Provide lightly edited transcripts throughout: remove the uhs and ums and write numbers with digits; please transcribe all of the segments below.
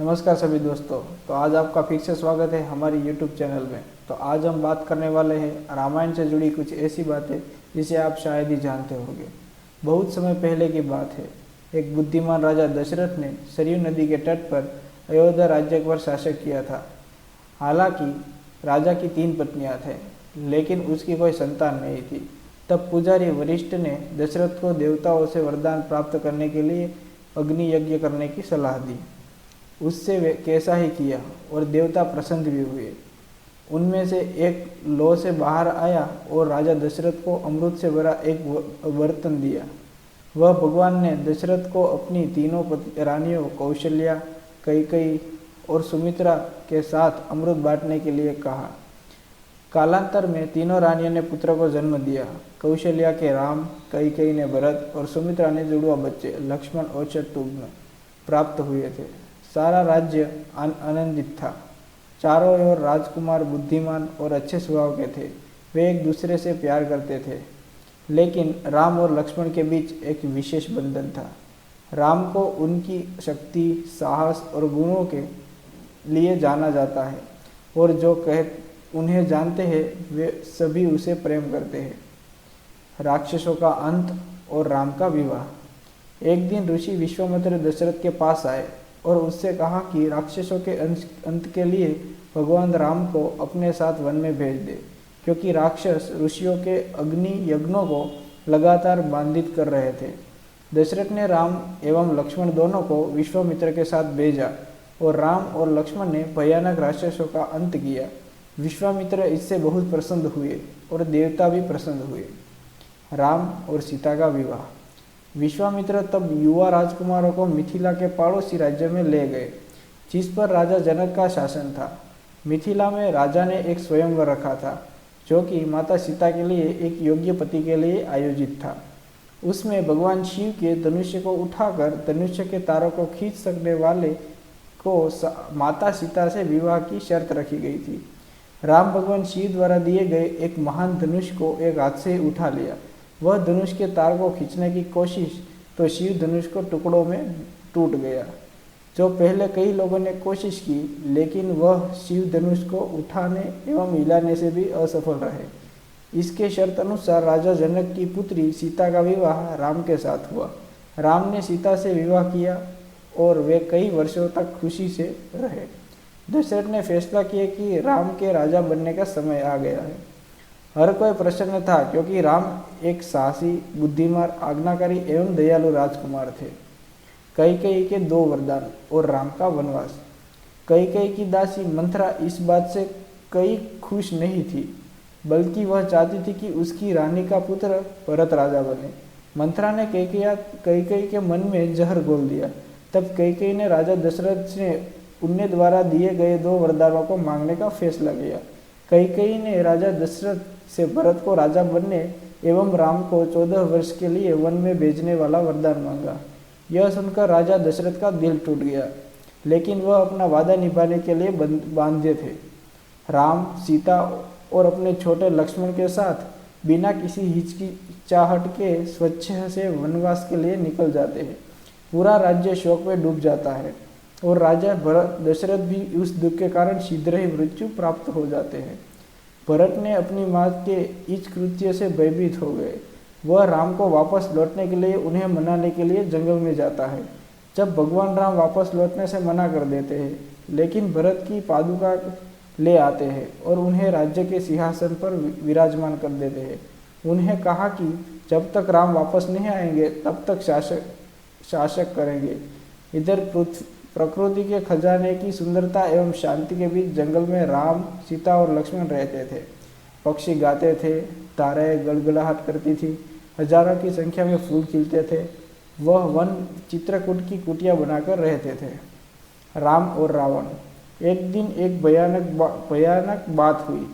नमस्कार सभी दोस्तों। तो आज आपका फिर से स्वागत है हमारी YouTube चैनल में। तो आज हम बात करने वाले हैं रामायण से जुड़ी कुछ ऐसी बातें जिसे आप शायद ही जानते होंगे। बहुत समय पहले की बात है। एक बुद्धिमान राजा दशरथ ने सरयू नदी के तट पर अयोध्या राज्य पर शासन किया था। हालांकि राजा की 3 पत्नियां थे, लेकिन उसकी कोई संतान नहीं थी। तब पुजारी वरिष्ठ ने दशरथ को देवताओं से वरदान प्राप्त करने के लिए अग्नि यज्ञ करने की सलाह दी। उससे वे कैसा ही किया और देवता प्रसन्न भी हुए। उनमें से एक लौ से बाहर आया और राजा दशरथ को अमृत से भरा एक बर्तन दिया। वह भगवान ने दशरथ को अपनी तीनों रानियों कौशल्या, कैकेयी और सुमित्रा के साथ अमृत बांटने के लिए कहा। कालांतर में तीनों रानियों ने पुत्र को जन्म दिया। कौशल्या के राम, कैकेयी ने भरत और सुमित्रा ने जुड़वा बच्चे लक्ष्मण और शत्रुघ्न प्राप्त हुए थे। सारा राज्य आनंदित था। चारों ओर राजकुमार बुद्धिमान और अच्छे स्वभाव के थे। वे एक दूसरे से प्यार करते थे। लेकिन राम और लक्ष्मण के बीच एक विशेष बंधन था। राम को उनकी शक्ति, साहस और गुणों के लिए जाना जाता है और जो उन्हें जानते हैं वे सभी उसे प्रेम करते हैं। राक्षसों का अंत और राम का विवाह। एक दिन ऋषि विश्वामित्र दशरथ के पास आए और उससे कहा कि राक्षसों के अंत के लिए भगवान राम को अपने साथ वन में भेज दे, क्योंकि राक्षस ऋषियों के अग्नि यज्ञों को लगातार बाधित कर रहे थे। दशरथ ने राम एवं लक्ष्मण दोनों को विश्वामित्र के साथ भेजा और राम और लक्ष्मण ने भयानक राक्षसों का अंत किया। विश्वामित्र इससे बहुत प्रसन्न हुए और देवता भी प्रसन्न हुए। राम और सीता का विवाह। विश्वामित्र तब युवा राजकुमारों को मिथिला के पड़ोसी राज्य में ले गए, जिस पर राजा जनक का शासन था। मिथिला में राजा ने एक स्वयंवर रखा था, जो कि माता सीता के लिए एक योग्य पति के लिए आयोजित था। उसमें भगवान शिव के धनुष्य को उठाकर धनुष्य के तारों को खींच सकने वाले को माता सीता से विवाह की शर्त रखी गई थी। राम भगवान शिव द्वारा दिए गए एक महान धनुष को एक हाथ से उठा लिया। वह धनुष के तार को खींचने की कोशिश तो शिव धनुष को टुकड़ों में टूट गया। जो पहले कई लोगों ने कोशिश की, लेकिन वह शिव धनुष को उठाने एवं हिलाने से भी असफल रहे। इसके शर्त अनुसार राजा जनक की पुत्री सीता का विवाह राम के साथ हुआ। राम ने सीता से विवाह किया और वे कई वर्षों तक खुशी से रहे। दशरथ ने फैसला किया कि राम के राजा बनने का समय आ गया है। हर कोई प्रसन्न था, क्योंकि राम एक साहसी, बुद्धिमान, आज्ञाकारी एवं दयालु राजकुमार थे। कैकेयी के 2 वरदान और राम का वनवास। कैकेयी की दासी मंथरा इस बात से कई खुश नहीं थी, बल्कि वह चाहती थी कि उसकी रानी का पुत्र भरत राजा बने। मंथरा ने कैकेयी के मन में जहर घोल दिया। तब कैकेयी ने राजा दशरथ से उन्हें द्वारा दिए गए 2 वरदानों को मांगने का फैसला किया। कैकेयी ने राजा दशरथ से भरत को राजा बनने एवं राम को 14 वर्ष के लिए वन में भेजने वाला वरदान मांगा। यह सुनकर राजा दशरथ का दिल टूट गया, लेकिन वह अपना वादा निभाने के लिए बांधे थे। राम, सीता और अपने छोटे लक्ष्मण के साथ बिना किसी हिचकिचाहट के स्वेच्छा से वनवास के लिए निकल जाते हैं। पूरा राज्य शोक में डूब जाता है और राजा दशरथ भी उस दुख के कारण शीघ्र ही मृत्यु प्राप्त हो जाते हैं। भरत ने अपनी माँ के इस कृत्य से भयभीत हो गए। वह राम को वापस लौटने के लिए उन्हें मनाने के लिए जंगल में जाता है। जब भगवान राम वापस लौटने से मना कर देते हैं, लेकिन भरत की पादुका ले आते हैं और उन्हें राज्य के सिंहासन पर विराजमान कर देते हैं। उन्हें कहा कि जब तक राम वापस नहीं आएंगे तब तक शासक करेंगे। इधर प्रकृति के खजाने की सुंदरता एवं शांति के बीच जंगल में राम, सीता और लक्ष्मण रहते थे। पक्षी गाते थे, तारें गड़गड़ाहट करती थी, हजारों की संख्या में फूल खिलते थे। वह वन चित्रकूट की कुटिया बनाकर रहते थे। राम और रावण। एक दिन एक भयानक बात हुई।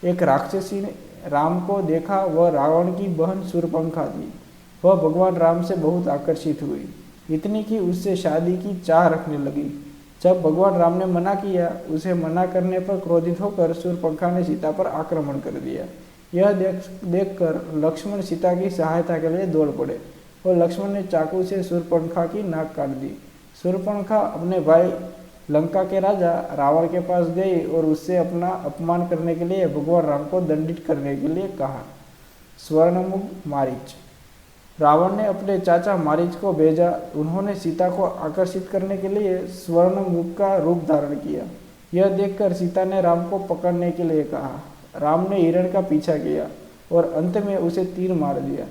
एक राक्षसी ने राम को देखा। वह रावण की बहन शूर्पणखा थी। वह भगवान राम से बहुत आकर्षित हुई, इतनी कि उससे शादी की चाह रखने लगी। जब भगवान राम ने मना किया, उसे मना करने पर क्रोधित होकर शूर्पणखा ने सीता पर आक्रमण कर दिया। यह देखकर लक्ष्मण सीता की सहायता के लिए दौड़ पड़े और लक्ष्मण ने चाकू से शूर्पणखा की नाक काट दी। शूर्पणखा अपने भाई लंका के राजा रावण के पास गए और उससे अपना अपमान करने के लिए भगवान राम को दंडित करने के लिए कहा। स्वर्णमुख मारीच। रावण ने अपने चाचा मारीच को भेजा। उन्होंने सीता को आकर्षित करने के लिए स्वर्णमुख का रूप धारण किया। यह देखकर सीता ने राम को पकड़ने के लिए कहा। राम ने हिरण का पीछा किया और अंत में उसे तीर मार दिया।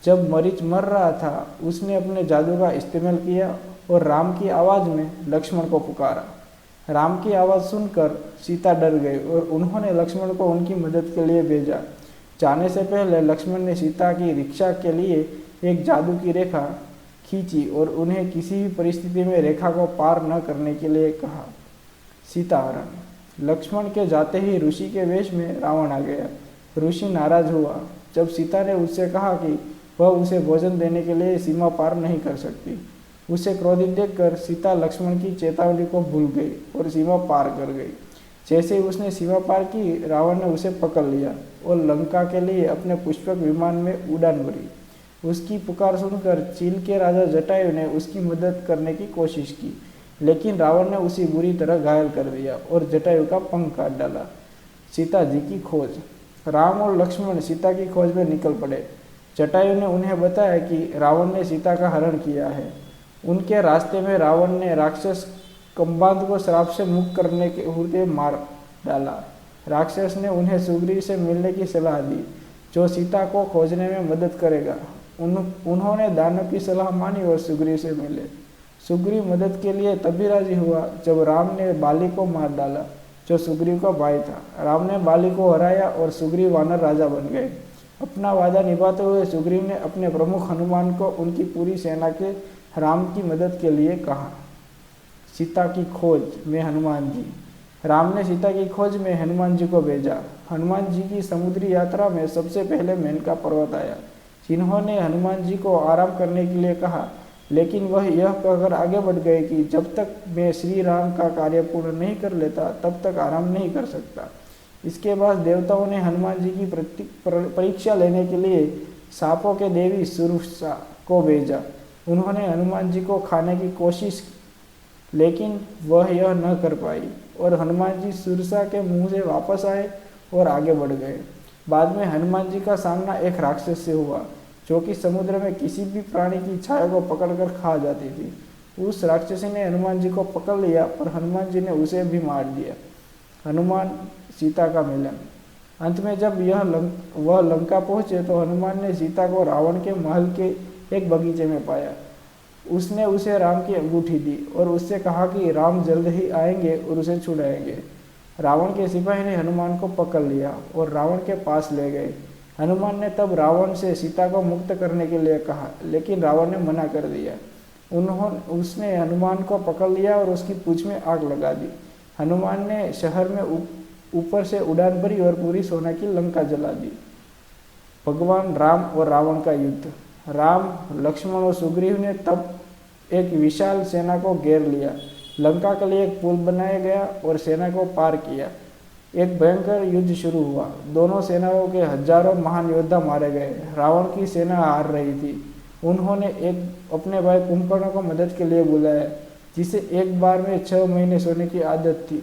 जब मरीच मर रहा था, उसने अपने जादू का इस्तेमाल किया और राम की आवाज़ में लक्ष्मण को पुकारा। राम की आवाज़ सुनकर सीता डर गई और उन्होंने लक्ष्मण को उनकी मदद के लिए भेजा। जाने से पहले लक्ष्मण ने सीता की रक्षा के लिए एक जादू की रेखा खींची और उन्हें किसी भी परिस्थिति में रेखा को पार न करने के लिए कहा। सीताहरण। लक्ष्मण के जाते ही ऋषि के वेश में रावण आ गया। ऋषि नाराज हुआ जब सीता ने उससे कहा कि वह उसे भोजन देने के लिए सीमा पार नहीं कर सकती। उसे क्रोधित देखकर सीता लक्ष्मण की चेतावनी को भूल गई और सीमा पार कर गई। जैसे ही उसने सीमा पार की, रावण ने उसे पकड़ लिया और लंका के लिए अपने पुष्पक विमान में उड़ान भरी। उसकी पुकार सुनकर चील के राजा जटायु ने उसकी मदद करने की कोशिश की, लेकिन रावण ने उसे बुरी तरह घायल कर दिया और जटायु का पंख काट डाला। सीता जी की खोज। राम और लक्ष्मण सीता की खोज में निकल पड़े। जटायु ने उन्हें बताया कि रावण ने सीता का हरण किया है। उनके रास्ते में रावण ने राक्षस कंबांध को श्राप से मुक्त करने के लिए मार डाला। राक्षस ने उन्हें सुग्रीव से मिलने की सलाह दी, जो सीता को खोजने में मदद करेगा। उन्होंने दानव की सलाह मानी और सुग्रीव से मिले। सुग्रीव मदद के लिए तभी राजी हुआ जब राम ने बाली को मार डाला, जो सुग्रीव का भाई था। राम ने बाली को हराया और सुग्रीव वानर राजा बन गए। अपना वादा निभाते हुए सुग्रीव ने अपने प्रमुख हनुमान को उनकी पूरी सेना के राम की मदद के लिए कहा। सीता की खोज में हनुमान जी। राम ने सीता की खोज में हनुमान जी को भेजा। हनुमान जी की समुद्री यात्रा में सबसे पहले मेनका पर्वत आया, जिन्होंने हनुमान जी को आराम करने के लिए कहा, लेकिन वह यह कहकर आगे बढ़ गए कि जब तक मैं श्री राम का कार्य पूर्ण नहीं कर लेता तब तक आराम नहीं कर सकता। इसके बाद देवताओं ने हनुमान जी की परीक्षा लेने के लिए सांपों के देवी सुरसा को भेजा। उन्होंने हनुमान जी को खाने की कोशिश की, लेकिन वह यह न कर पाई और हनुमान जी सुरसा के मुंह से वापस आए और आगे बढ़ गए। बाद में हनुमान जी का सामना एक राक्षस से हुआ, जो कि समुद्र में किसी भी प्राणी की छाया को पकड़कर खा जाती थी। उस राक्षसी ने हनुमान जी को पकड़ लिया, पर हनुमान जी ने उसे भी मार दिया। हनुमान सीता का मिलन। अंत में जब वह लंका पहुंचे तो हनुमान ने सीता को रावण के महल के एक बगीचे में पाया। उसने उसे राम की अंगूठी दी और उससे कहा कि राम जल्द ही आएंगे और उसे छुड़ाएंगे। रावण के सिपाही ने हनुमान को पकड़ लिया और रावण के पास ले गए। हनुमान ने तब रावण से सीता को मुक्त करने के लिए कहा, लेकिन रावण ने मना कर दिया। उसने हनुमान को पकड़ लिया और उसकी पूंछ में आग लगा दी। हनुमान ने शहर में ऊपर से उड़ान भरी और पूरी सोना की लंका जला दी। भगवान राम और रावण का युद्ध। राम, लक्ष्मण और सुग्रीव ने तब एक विशाल सेना को घेर लिया। लंका के लिए एक पुल बनाया गया और सेना को पार किया। एक भयंकर युद्ध शुरू हुआ। दोनों सेनाओं के हजारों महान योद्धा मारे गए। रावण की सेना हार रही थी। उन्होंने अपने भाई कुंभकर्ण को मदद के लिए बुलाया, जिसे एक बार में 6 महीने सोने की आदत थी।